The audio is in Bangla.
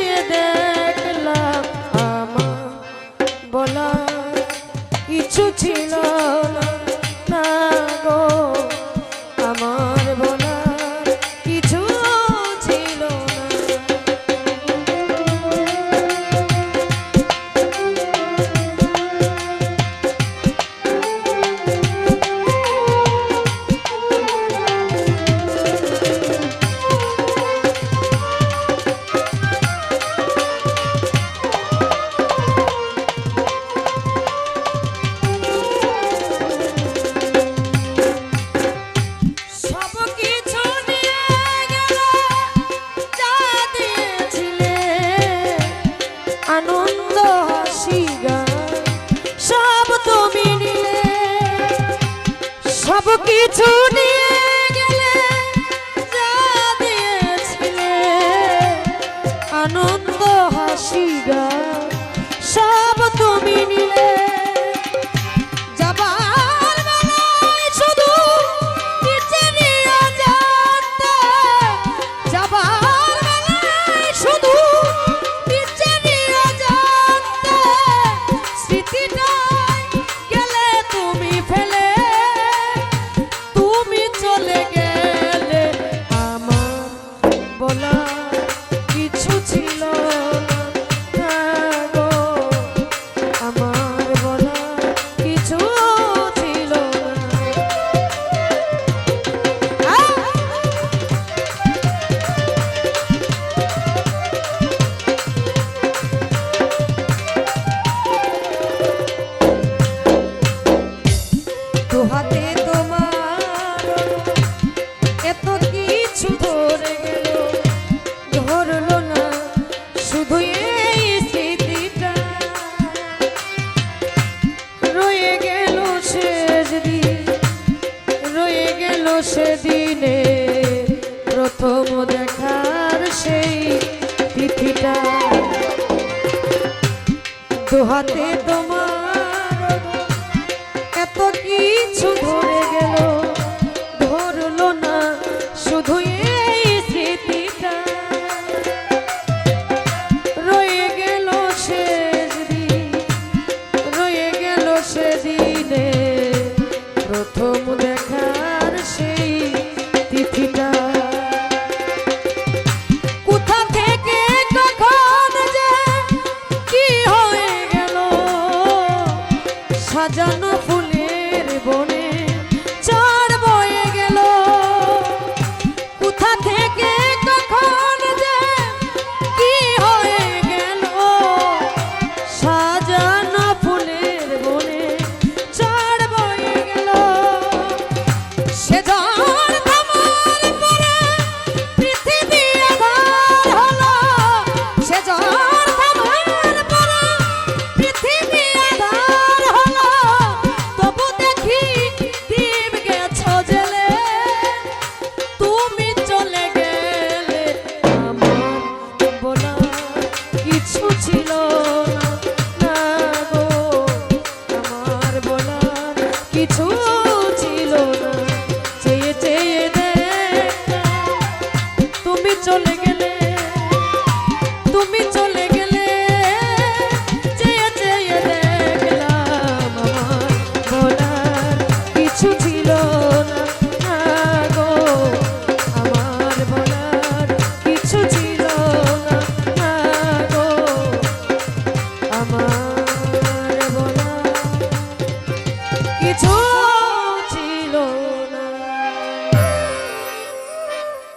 চেয়ে দেখলাম আমার বলার কিছু ছিল না, না গো আমার বলার কিছু ছিল না। আনন্দ হাসি গান সব তুমি নিলে, সব কিছু নিয়ে গেলে যা দিয়েছিলে আনন্দ হাসি গান সব তুমি নিলে। যাবার বেলায় শুধু নিচে নিয়ে যেতে, যাবার বেলায় শুধু কিছু ছিল না, গো আমার বলা কিছু ছিল না। দুহাতে তোমার এত কিছু ধরে গেল, ধরলো না শুধু এই স্মৃতিটা, রয়ে গেল শেষ দিন, রয়ে গেল সেদিনে প্রথম দেখার সেই তিথিটা। দুহাতে তোমার এত কিছু ধরে গেল, ধরলো না শুধু এই স্মৃতিটা, রয়ে গেল শেষ দিন, রয়ে গেল সেদিনে প্রথম দেখার সেই তিথিটা। কোথা থেকে কখন যে কি হয়ে গেল সাজানো ফুলের বনে ঝড় বয়ে গেল। কোথা থেকে কখন যে কি হয়ে গেল সাজানো ফুলের বনে ঝড় বয়ে গেল। সে ঝড় থামার পরে পৃথিবী আঁধার হলো, সে ঝড় থামার পরে পৃথিবী আঁধার হলো। তবু দেখি দ্বীপ গেছো জেলে, তুমি চলে গেলে আমার বলা কিছু ছিল না, না গো আমার বলার কিছু ছিল না। চেয়ে চেয়ে দেখলাম তুমি চলে গেলে, তুমি